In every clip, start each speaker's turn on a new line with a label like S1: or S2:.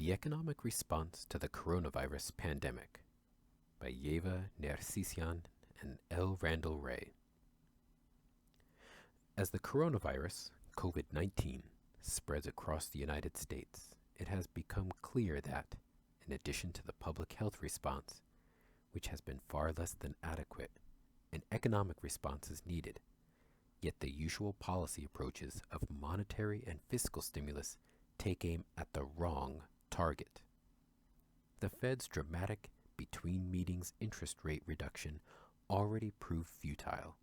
S1: The Economic Response to the Coronavirus Pandemic by Yeva Nersisyan and Randall Wray. As the coronavirus, COVID-19, spreads across the United States, it has become clear that, in addition to the public health response, which has been far less than adequate, an economic response is needed. Yet the usual policy approaches of monetary and fiscal stimulus take aim at the wrong target. The Fed's dramatic between meetings interest rate reduction already proved futile.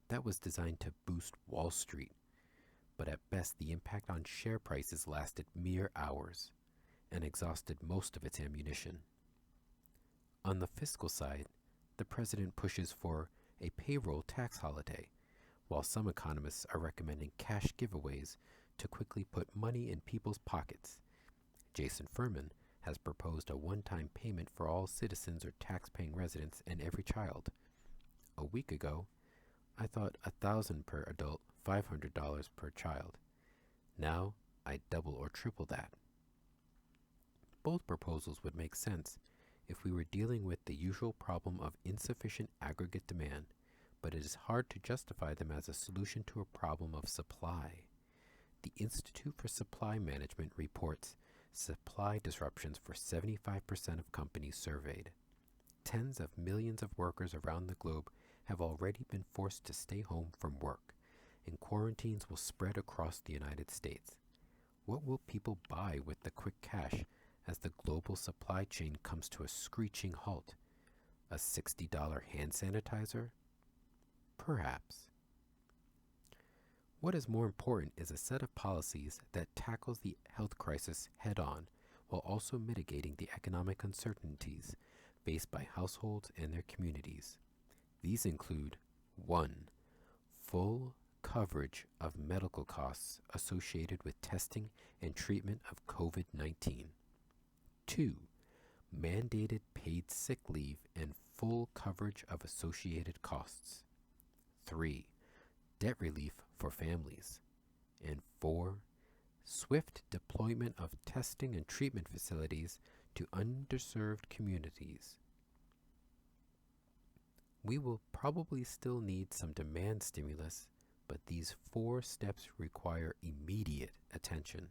S1: That was designed to boost Wall Street, but at best the impact on share prices lasted mere hours and exhausted most of its ammunition. On the fiscal side, the president pushes for a payroll tax holiday, while some economists are recommending cash giveaways to quickly put money in people's pockets. Jason Furman has proposed a one-time payment for all citizens or tax-paying residents and every child. A week ago, I thought $1,000 per adult, $500 per child. Now, I double or triple that. Both proposals would make sense if we were dealing with the usual problem of insufficient aggregate demand, but it is hard to justify them as a solution to a problem of supply. The Institute for Supply Management reports supply disruptions for 75% of companies surveyed. Tens of millions of workers around the globe have already been forced to stay home from work, and quarantines will spread across the United States. What will people buy with the quick cash as the global supply chain comes to a screeching halt? A $60 hand sanitizer? Perhaps. What is more important is a set of policies that tackles the health crisis head-on while also mitigating the economic uncertainties faced by households and their communities. These include 1. Full coverage of medical costs associated with testing and treatment of COVID-19. 2. Mandated paid sick leave and full coverage of associated costs. 3. Debt relief for families. And 4. Swift deployment of testing and treatment facilities to underserved communities. We will probably still need some demand stimulus, but these 4 steps require immediate attention.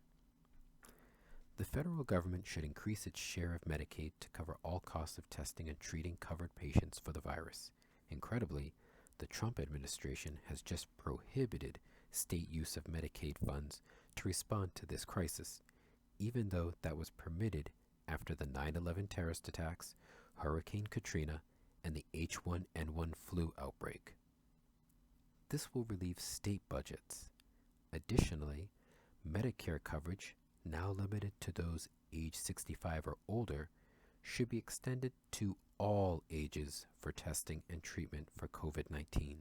S1: The federal government should increase its share of Medicaid to cover all costs of testing and treating covered patients for the virus. Incredibly, the Trump administration has just prohibited state use of Medicaid funds to respond to this crisis, even though that was permitted after the 9/11 terrorist attacks, Hurricane Katrina, and the H1N1 flu outbreak. This will relieve state budgets. Additionally, Medicare coverage, now limited to those age 65 or older, should be extended to all ages for testing and treatment for COVID-19.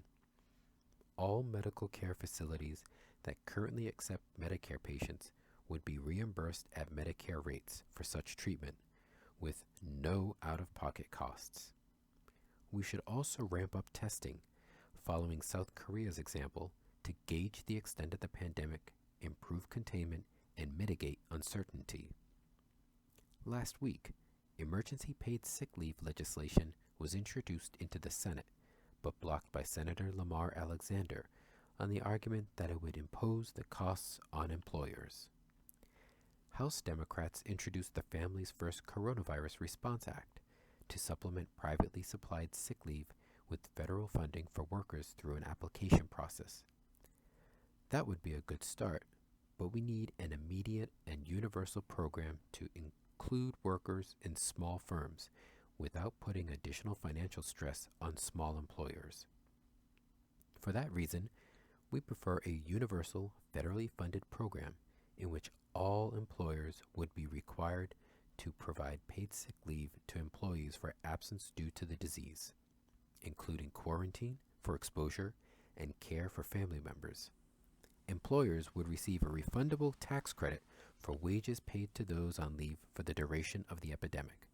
S1: All medical care facilities that currently accept Medicare patients would be reimbursed at Medicare rates for such treatment, with no out-of-pocket costs. We should also ramp up testing, following South Korea's example, to gauge the extent of the pandemic, improve containment, and mitigate uncertainty. Last week, emergency paid sick leave legislation was introduced into the Senate, but blocked by Senator Lamar Alexander on the argument that it would impose the costs on employers. House Democrats introduced the Families First Coronavirus Response Act to supplement privately supplied sick leave with federal funding for workers through an application process. That would be a good start, but we need an immediate and universal program to include workers in small firms without putting additional financial stress on small employers. For that reason, we prefer a universal, federally funded program in which all employers would be required to provide paid sick leave to employees for absence due to the disease, including quarantine for exposure and care for family members. Employers would receive a refundable tax credit for wages paid to those on leave for the duration of the epidemic.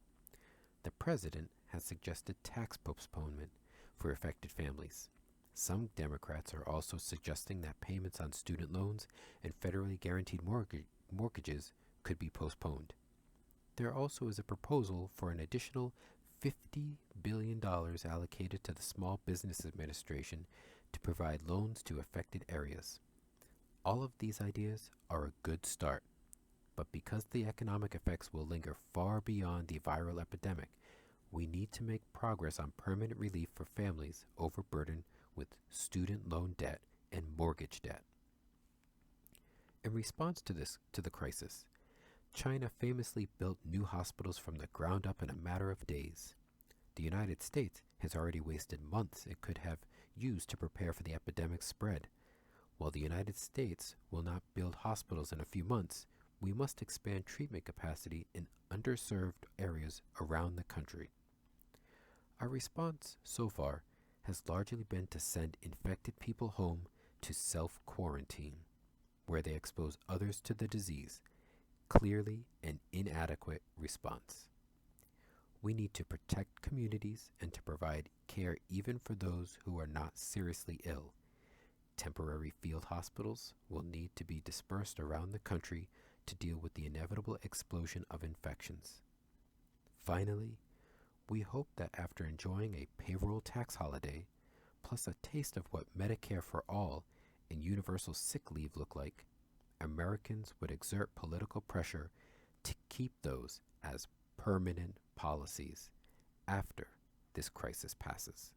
S1: The president has suggested tax postponement for affected families. Some Democrats are also suggesting that payments on student loans and federally guaranteed mortgages could be postponed. There also is a proposal for an additional $50 billion allocated to the Small Business Administration to provide loans to affected areas. All of these ideas are a good start, but because the economic effects will linger far beyond the viral epidemic, we need to make progress on permanent relief for families overburdened with student loan debt and mortgage debt. In response to the crisis, China famously built new hospitals from the ground up in a matter of days. The United States has already wasted months it could have used to prepare for the epidemic's spread. While the United States will not build hospitals in a few months, we must expand treatment capacity in underserved areas around the country. Our response so far has largely been to send infected people home to self-quarantine, where they expose others to the disease. Clearly an inadequate response. We need to protect communities and to provide care even for those who are not seriously ill. Temporary field hospitals will need to be dispersed around the country to deal with the inevitable explosion of infections. Finally, we hope that after enjoying a payroll tax holiday, plus a taste of what Medicare for All and universal sick leave look like, Americans would exert political pressure to keep those as permanent policies after this crisis passes.